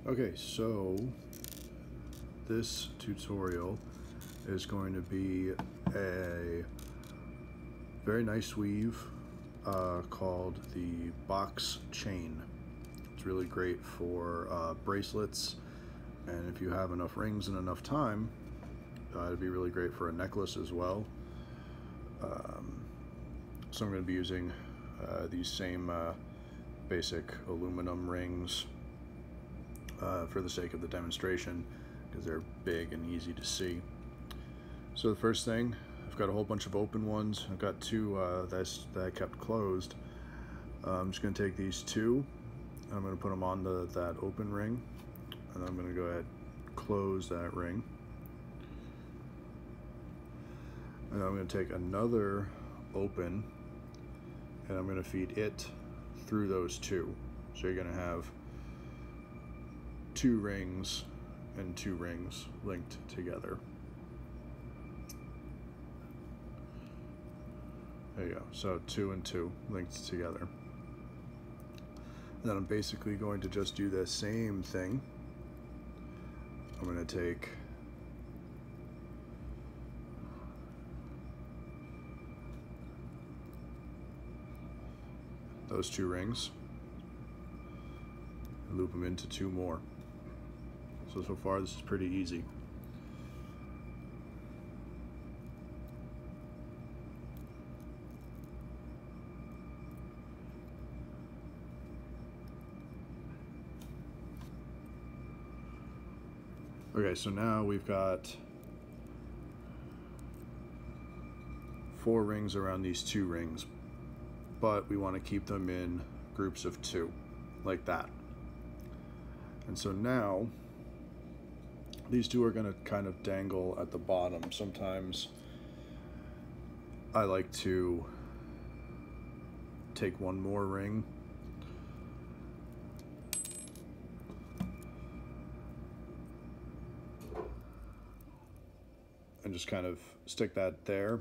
Okay, so this tutorial is going to be a very nice weave called the box chain. It's really great for bracelets, and if you have enough rings and enough time, it'd be really great for a necklace as well. So I'm going to be using these same basic aluminum rings for the sake of the demonstration, because they're big and easy to see. So the first thing, I've got a whole bunch of open ones. I've got two that I kept closed. I'm just going to take these two, and I'm going to put them on that open ring, and then I'm going to go ahead and close that ring. And I'm going to take another open, and I'm going to feed it through those two. So you're going to have two rings and two rings linked together. There you go. So 2 and 2 linked together. And then I'm basically going to just do the same thing. I'm going to take those two rings, loop them into two more. So far this is pretty easy. Okay, so now we've got 4 rings around these 2 rings, but we want to keep them in groups of 2, like that. And so now these 2 are going to kind of dangle at the bottom. Sometimes I like to take one more ring and just kind of stick that there.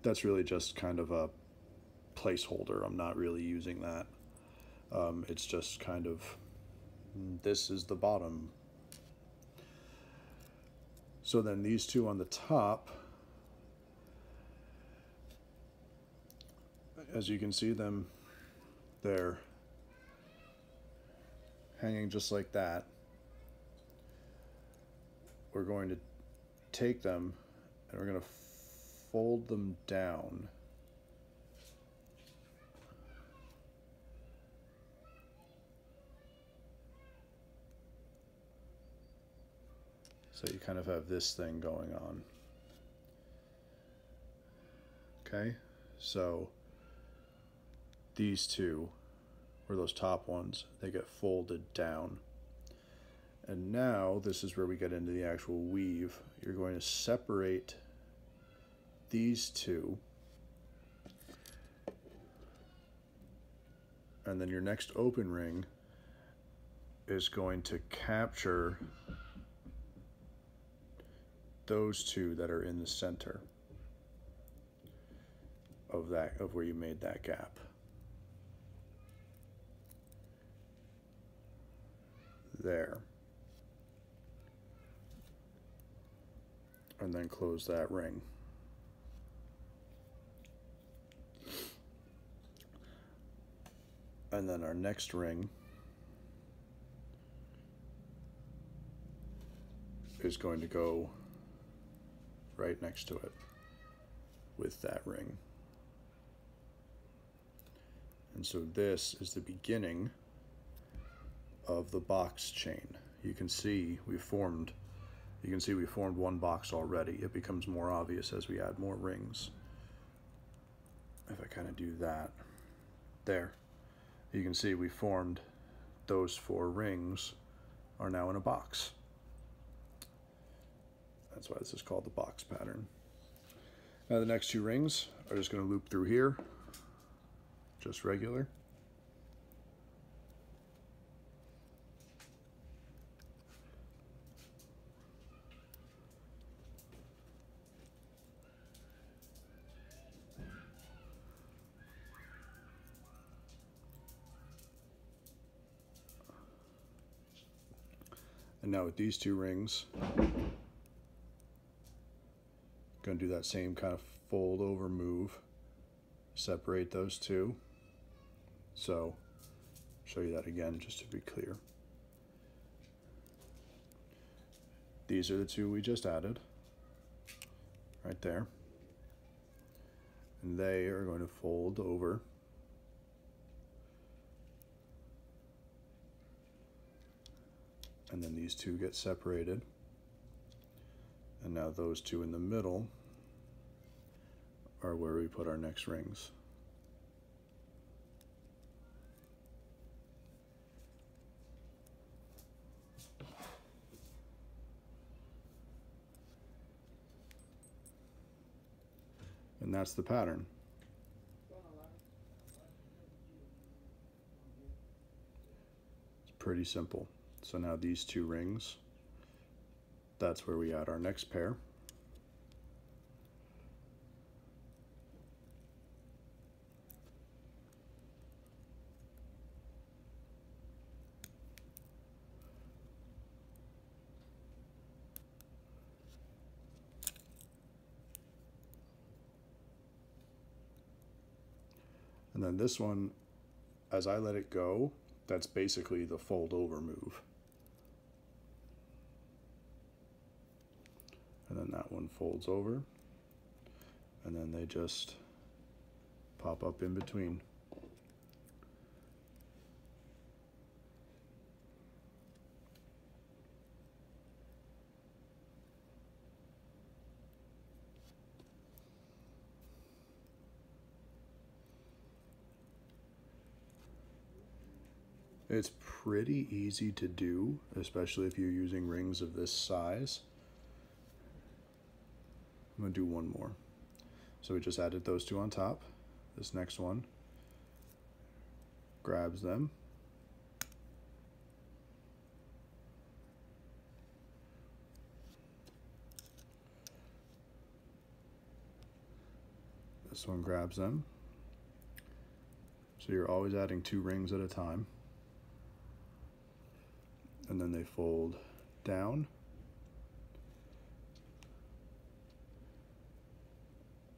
That's really just kind of a placeholder. I'm not really using that. It's just kind of, this is the bottom. So then these 2 on the top, as you can see them, they're hanging just like that. We're going to take them and we're going to fold them down. So you kind of have this thing going on. Okay, so these 2, or those top ones, they get folded down. And now this is where we get into the actual weave. You're going to separate these 2, and then your next open ring is going to capture those 2 that are in the center of where you made that gap. There. And then close that ring. And then our next ring is going to go right next to it with that ring. And so this is the beginning of the box chain. You can see we formed one box already. It becomes more obvious as we add more rings. If I kind of do that, there, you can see we formed those 4 rings are now in a box. That's why this is called the box pattern. Now the next 2 rings are just going to loop through here, just regular. And now with these two rings, going to do that same kind of fold over move, separate those two. So show you that again just to be clear. These are the two we just added right there, and they are going to fold over and then these two get separated, and now those two in the middle are where we put our next rings. And that's the pattern. It's pretty simple. So now these two rings, that's where we add our next pair. And then this one, as I let it go, that's basically the fold over move. And then that one folds over, and then they just pop up in between. It's pretty easy to do, especially if you're using rings of this size. I'm going to do one more. So we just added those two on top. This next one grabs them. This one grabs them. So you're always adding two rings at a time. And then they fold down.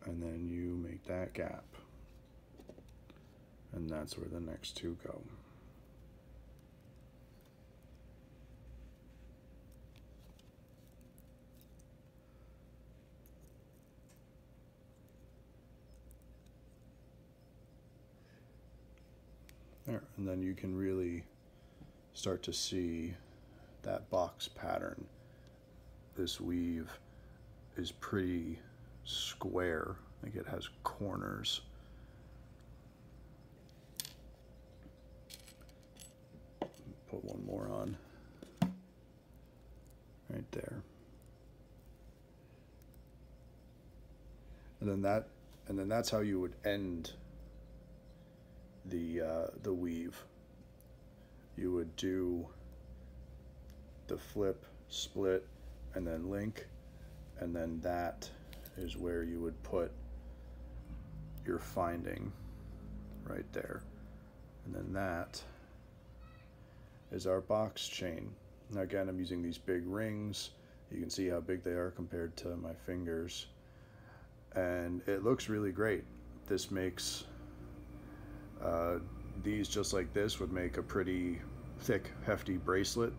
And then you make that gap. And that's where the next two go. There, and then you can really start to see that box pattern. This weave is pretty square. I think it has corners. Put one more on right there. And then that's how you would end the weave. You would do the flip, split, and then link, and then that is where you would put your finding right there. And then that is our box chain. Now again, I'm using these big rings. You can see how big they are compared to my fingers. And it looks really great. This makes, these just like this would make a pretty thick, hefty bracelet.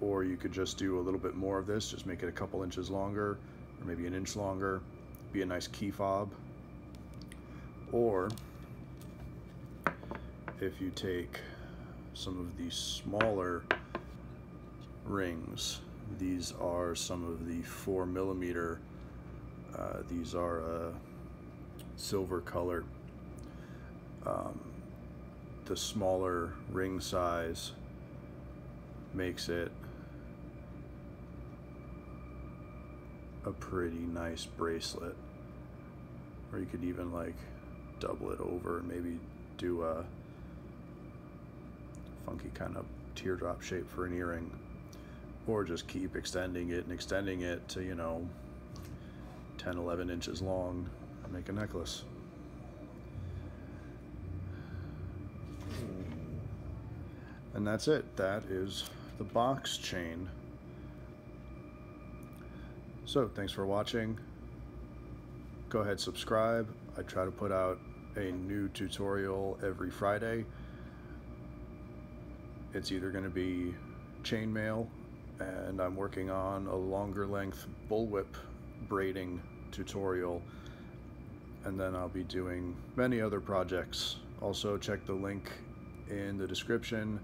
Or you could just do a little bit more of this, just make it a couple inches longer, or maybe an inch longer, be a nice key fob. Or if you take some of these smaller rings, these are some of the 4mm, these are silver color. The smaller ring size makes it a pretty nice bracelet, or you could even like double it over and maybe do a funky kind of teardrop shape for an earring, or just keep extending it and extending it to, you know, 10-11 inches long and make a necklace. And that's it. That is the box chain. So thanks for watching. Go ahead, subscribe. I try to put out a new tutorial every Friday. It's either going to be chainmail, and I'm working on a longer length bullwhip braiding tutorial, and then I'll be doing many other projects. Also check the link in the description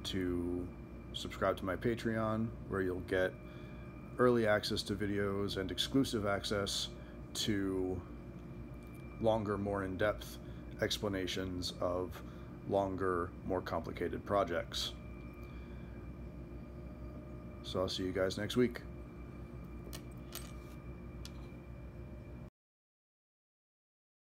to subscribe to my Patreon, where you'll get early access to videos and exclusive access to longer, more in-depth explanations of longer, more complicated projects. So I'll see you guys next week.